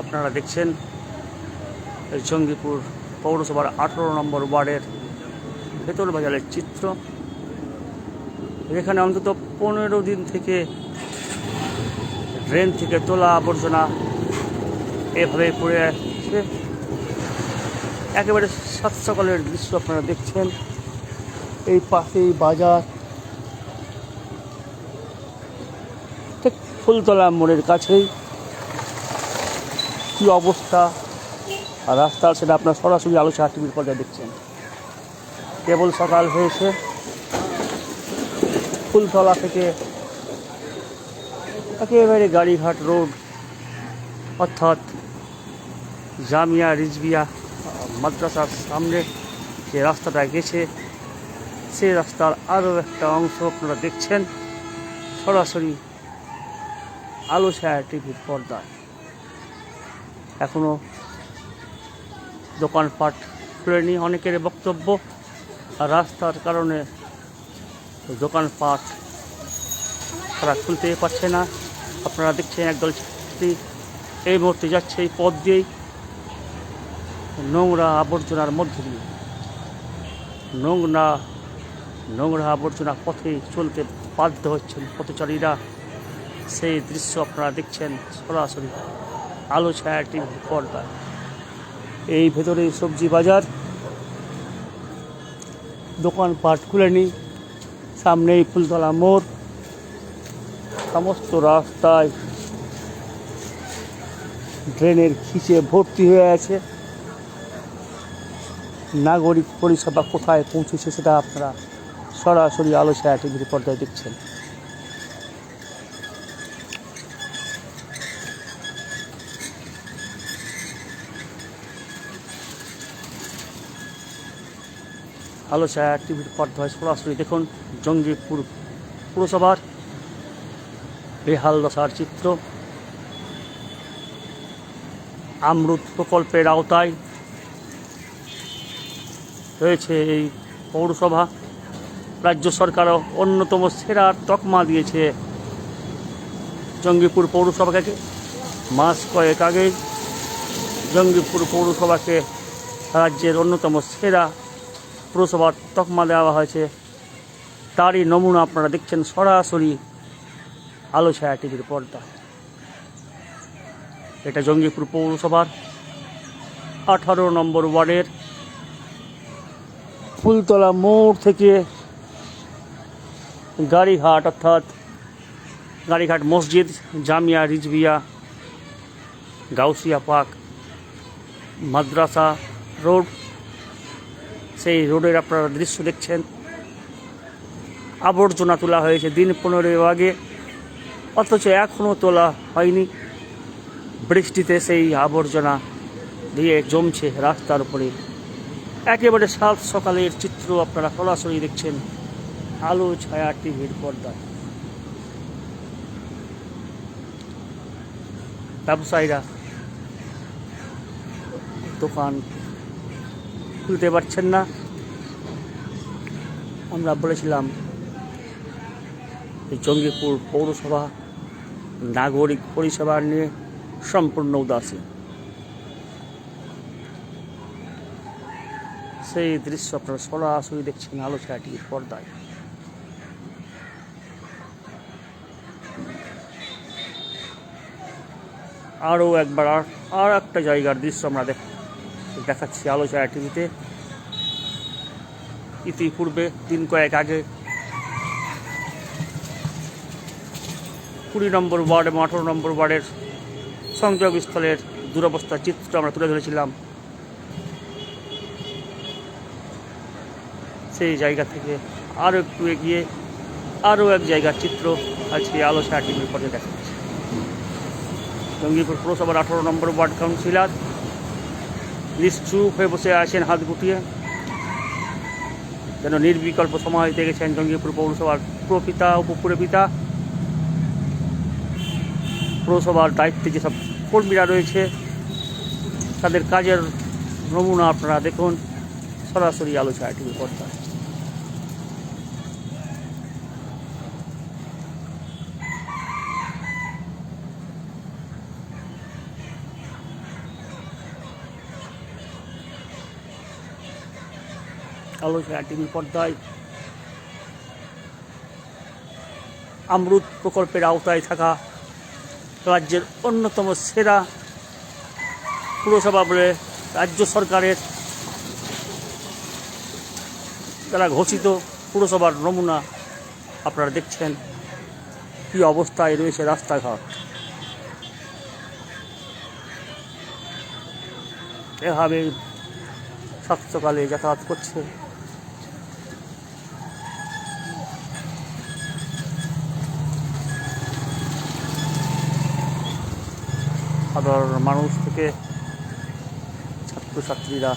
আপনারা দেখছেন জঙ্গিপুর পৌরসভার 18 নম্বর ওয়ার্ডের ভেতর বাজারের চিত্র। এখানে অন্তত 15 দিন থেকে ড্রেন থেকে তোলা আবর্জনা এভাবে পড়ে আসছে। একেবারে সাত সকালের দৃশ্য আপনারা দেখছেন। এই পাশেই বাজার, ঠিক ফুলতলা মোড়ের কাছেই কী অবস্থা আর রাস্তার, সেটা আপনার সরাসরি আলো ছায়া টিভির পর্দায় দেখছেন। কেবল সকাল হয়েছে, ফুলতলা থেকে একেবারে গাড়িঘাট রোড অর্থাৎ জামিয়া রিজভিয়া মাদ্রাসার সামনে যে রাস্তাটা গেছে, সেই রাস্তার আরও একটা অংশ আপনারা দেখছেন সরাসরি আলো ছায়া টিভির পর্দায়। এখনও দোকানপাট খুলেনি, অনেকের বক্তব্য আর রাস্তার কারণে দোকানপাট তারা খুলতে পারছে না। আপনারা দেখছেন একদল ছাত্রী এই মুহূর্তে যাচ্ছে এই পথ দিয়েই, নোংরা আবর্জনার মধ্যে দিয়ে। নোংরা আবর্জনা পথে চলতে বাধ্য হচ্ছেন পথচারীরা। সেই দৃশ্য আপনারা দেখছেন সরাসরি আলো ছায়া টিভির পর্দায়। এই ভেতরে সবজি বাজার, দোকানপাট খুলেনি, সামনেই ফুলতলা মোড়, সমস্ত রাস্তায় ড্রেনের খিচে ভর্তি হয়ে আছে। নাগরিক পরিষেবা কোথায় পৌঁছেছে সেটা আপনারা সরাসরি আলো ছায়া টিভির পর্দায় দেখছেন। আলো ছায়া টিভির পর্দায় সরাসরি দেখুন জঙ্গিপুর পুরসভার বেহাল দশার চিত্র। আমরুত প্রকল্পের আওতায় রয়েছে এই পৌরসভা। রাজ্য সরকারও অন্যতম সেরার তকমা দিয়েছে জঙ্গিপুর পৌরসভাকে। মাস কয়েক আগেই জঙ্গিপুর পৌরসভাকে রাজ্যের অন্যতম সেরা পৌরসভার তকমা দেওয়া হয়েছে। তারই নমুনা আপনারা দেখছেন সরাসরি আলো ছায়া টিভির পর্দা। এটা জঙ্গিপুর পৌরসভার 18 নম্বর ওয়ার্ডের ফুলতলা মোড় থেকে গাড়িঘাট অর্থাৎ গাড়িঘাট মসজিদ, জামিয়া রিজভিয়া, গাউসিয়া পার্ক, মাদ্রাসা রোড, সেই রোডের আপনারা দৃশ্য দেখছেন। আবর্জনা তোলা হয়েছে দিন 15 আগে, অথচ এখনও তোলা হয়নি। বৃষ্টিতে সেই আবর্জনা দিয়ে জমছে রাস্তার উপরে। একেবারে সাত সকালের চিত্র আপনারা সরাসরি দেখছেন আলো ছায়া টিভির পর্দায়। ব্যবসায়ীরা দোকান খুলতে পারছেন না। আমরা বলেছিলাম এই জঙ্গিপুর পৌরসভা নাগরিক পরিষেবা নিয়ে সম্পূর্ণ উদাসীন। সেই দৃশ্য আপনারা সরাসরি দেখছেন আলো ছায়া টিভির পর্দায়। আরও একবার আর একটা জায়গার দৃশ্য আমরা দেখাচ্ছি আলো ছায়া টিভিতে। ইতিপূর্বে দিন কয়েক আগে 20 নম্বর ওয়ার্ড এবং 18 নম্বর ওয়ার্ডের সংযোগস্থলের দুরবস্থার চিত্র আমরা তুলে ধরেছিলাম। সেই জায়গা থেকে আরও একটু এগিয়ে আরও এক জায়গার চিত্র আজকে আলো ছায়া টিভির পর্দায় দেখাচ্ছে। জঙ্গিপুর পৌরসভার 18 নম্বর ওয়ার্ড কাউন্সিলর নিশ্চুপ হয়ে বসে আছেন হাত গুটিয়ে, যেন নির্বিকল্প সময় দেখেছেন জঙ্গিপুর পৌরসভার প্রপিতা উপপুরপিতা। পৌরসভার দায়িত্বে যেসব কর্মীরা রয়েছে তাদের কাজের নমুনা আপনারা দেখুন সরাসরি আলো ছায়া টিভির পর্দায়। আলো ছায়া টিভি পর্দায় অমৃত প্রকল্পের আওতায় থাকা রাজ্যের অন্যতম সেরা পুরসভা বলে রাজ্য সরকারের দ্বারা ঘোষিত পুরসভার নমুনা আপনারা দেখছেন কী অবস্থায় রয়েছে রাস্তাঘাট। এভাবে সকালে যাতায়াত করছে সাধারণ মানুষ থেকে ছাত্রছাত্রীরা।